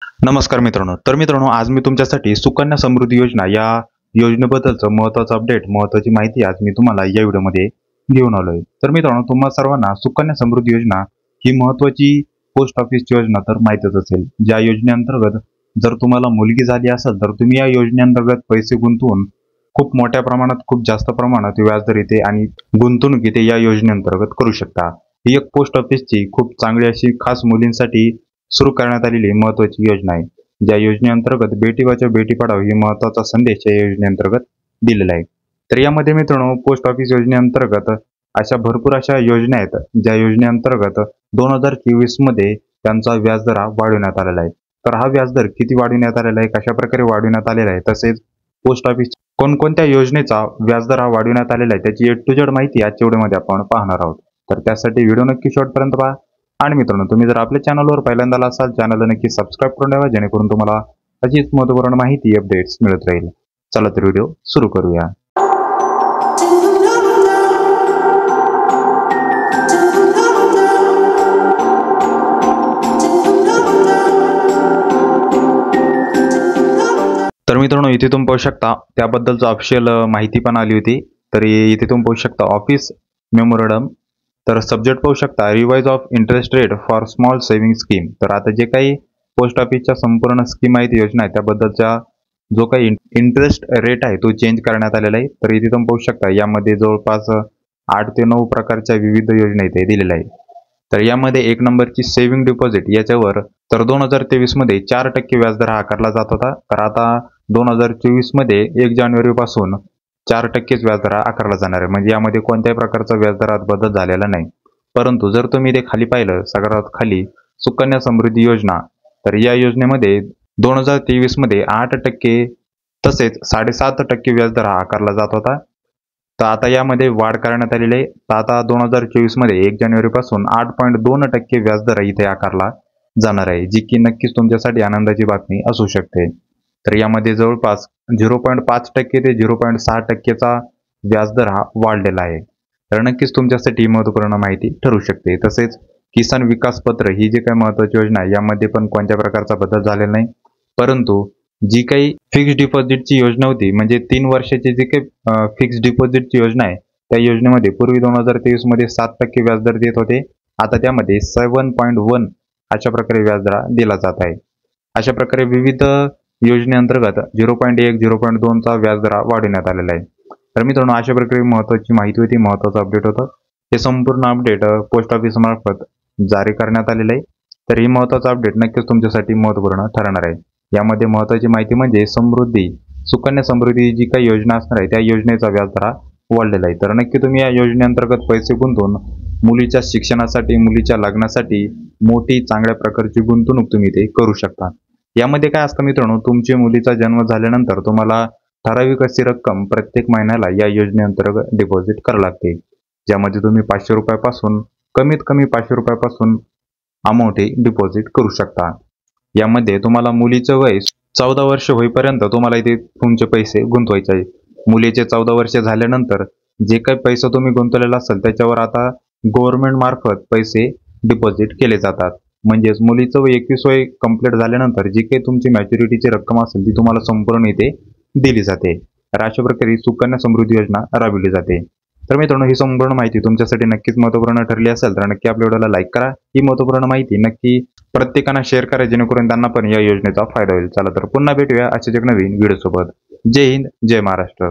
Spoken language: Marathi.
नमस्कार मित्रांनो. तर मित्रांनो, आज मी तुमच्यासाठी सुकन्या समृद्धी योजना या योजनेबद्दलचं महत्त्वाचं अपडेट, महत्त्वाची माहिती आज मी तुम्हाला या व्हिडिओमध्ये घेऊन आलोय. तर मित्रांनो, तुम्हा सर्वांना सुकन्या समृद्धी योजना ही महत्त्वाची पोस्ट ऑफिसची योजना तर माहितीच असेल. ज्या योजनेअंतर्गत जर तुम्हाला मुलगी झाली असेल तर तुम्ही या योजनेअंतर्गत पैसे गुंतवून खूप मोठ्या प्रमाणात, खूप जास्त प्रमाणात व्याजदर येते आणि गुंतवणूक इथे या योजनेअंतर्गत करू शकता. ही एक पोस्ट ऑफिसची खूप चांगली अशी खास मुलींसाठी सुरू करण्यात आलेली महत्त्वाची योजना आहे. ज्या योजनेअंतर्गत बेटी बचाव बेटी पढाओ ही महत्त्वाचा संदेश या योजनेअंतर्गत दिलेला आहे. तर यामध्ये मित्रांनो, पोस्ट ऑफिस योजनेअंतर्गत अशा भरपूर अशा योजना आहेत, ज्या योजनेअंतर्गत 2024 मध्ये त्यांचा व्याजदर वाढवण्यात आलेला आहे. तर हा व्याजदर किती वाढवण्यात आलेला आहे, कशा प्रकारे वाढवण्यात आलेला आहे, तसेच पोस्ट ऑफिस कोणकोणत्या योजनेचा व्याजदर वाढवण्यात आलेला आहे त्याची A to Z माहिती आजच्या व्हिडिओमध्ये आपण पाहणार आहोत. तर त्यासाठी व्हिडिओ नक्की शेवटपर्यंत पहा. आणि मित्रांनो, तुम्ही जर आपल्या चॅनलवर पहिल्यांदा असाल, चॅनलला नक्की सबस्क्राईब करून ठेवा, जेणेकरून तुम्हाला अशीच महत्त्वपूर्ण माहिती, अपडेट्स मिळत राहील. चला तर व्हिडिओ सुरू करूया. तर मित्रांनो, इथे तुम्ही पाहू शकता त्याबद्दलचं ऑफिशियल माहिती पण आली होती. तर इथे तुम्ही पाहू शकता ऑफिस मेमोरंडम. तर सब्जेक्ट पाहू शकता revise of interest rate for small saving scheme. तर आता जे काही पोस्ट ऑफिसच्या संपूर्ण स्कीम आहेत, योजना आहे, त्याबद्दलचा जो काही इंटरेस्ट रेट आहे तो चेंज करण्यात आलेला आहे. तर इथे तुम्ही पाहू शकता यामध्ये जवळपास 8 ते 9 प्रकारच्या विविध योजना इथे दिलेल्या आहेत. तर यामध्ये 1 नंबरची सेव्हिंग डिपॉझिट याच्यावर तर 2023 मध्ये 4% व्याजदर आकारला जात होता. तर आता 2024 मध्ये 1 जानेवारी पासून 4%च व्याजदर आकारला जाणार आहे. म्हणजे यामध्ये कोणत्याही प्रकारचा व्याजदरात बदल झालेला नाही. परंतु जर तुम्ही ते खाली पाहिलं, सगळ्यात खाली सुकन्या समृद्धी योजना, तर या योजनेमध्ये 2023 मध्ये 8% तसेच 7.5% व्याजदर आकारला जात होता. तर आता यामध्ये वाढ करण्यात आलेली आहे. तर आता 2024 मध्ये 1 जानेवारी पासून 8.2% व्याजदर इथे आकारला जाणार आहे, जी की नक्कीच तुमच्यासाठी आनंदाची बातमी असू शकते. तर यामध्ये जवळपास 0.5% ते 0.6%चा व्याजदर हा वाढलेला आहे. तर नक्कीच तुमच्यासाठी महत्त्वपूर्ण माहिती ठरू शकते. तसेच किसान विकास पत्र ही जी काही महत्त्वाची योजना आहे, यामध्ये पण कोणत्या प्रकारचा बदल झालेला नाही. परंतु जी काही फिक्स्ड डिपॉझिटची योजना होती, म्हणजे 3 वर्षाची जी काही फिक्स्ड डिपॉझिटची योजना आहे, त्या योजनेमध्ये पूर्वी 2023 मध्ये 7% व्याजदर देत होते. आता त्यामध्ये 7.1 अशा प्रकारे व्याजदर दिला जात आहे. अशा प्रकारे विविध योजनेअंतर्गत 0.1, 0.2 चा व्याजदर वाढवण्यात आलेला आहे. तर मित्रांनो, अशा प्रकारे महत्त्वाची माहिती होती, महत्त्वाचं अपडेट होतं. हे संपूर्ण अपडेट पोस्ट ऑफिस मार्फत जारी करण्यात आलेलं आहे. तर ही महत्त्वाचं अपडेट नक्कीच तुमच्यासाठी महत्त्वपूर्ण ठरणार आहे. यामध्ये महत्त्वाची माहिती म्हणजे सुकन्या समृद्धी जी काही योजना असणार आहे, त्या योजनेचा व्याजदर वाढलेला आहे. तर नक्की तुम्ही या योजनेअंतर्गत पैसे गुंतवून मुलीच्या शिक्षणासाठी, मुलीच्या लग्नासाठी मोठी चांगल्या प्रकारची गुंतवणूक तुम्ही ते करू शकता. यामध्ये काय असतं मित्रांनो, तुमच्या मुलीचा जन्म झाल्यानंतर तुम्हाला ठराविक अशी रक्कम प्रत्येक महिन्याला या योजनेअंतर्गत डिपॉझिट करावी लागते. ज्यामध्ये तुम्ही 500 रुपयापासून, कमीत कमी 500 रुपयापासून अमाऊंट ही डिपॉझिट करू शकता. यामध्ये तुम्हाला मुलीचं वय 14 वर्ष होईपर्यंत तुम्हाला इथे तुमचे पैसे गुंतवायचे आहे. मुलीचे 14 वर्ष झाल्यानंतर जे काही पैसा तुम्ही गुंतवलेला असेल त्याच्यावर आता गव्हर्नमेंट मार्फत पैसे डिपॉझिट केले जातात. म्हणजेच मुलीचं वय 21 वय कंप्लीट झाल्यानंतर जी काही तुमची मॅच्युरिटीची रक्कम असेल ती तुम्हाला संपूर्ण इथे दिली जाते. तर अशा प्रकारे सुकन्या समृद्धी योजना राबविली जाते. तर मित्रांनो, ही संपूर्ण माहिती तुमच्यासाठी नक्कीच महत्त्वपूर्ण ठरली असेल तर नक्की आपल्या व्हिडिओला लाईक करा. ही महत्त्वपूर्ण माहिती नक्की प्रत्येकांना शेअर करा, जेणेकरून त्यांना पण या योजनेचा फायदा होईल. चला तर पुन्हा भेटूया अशाच एक नवीन व्हिडिओ सोबत. जय हिंद, जय महाराष्ट्र.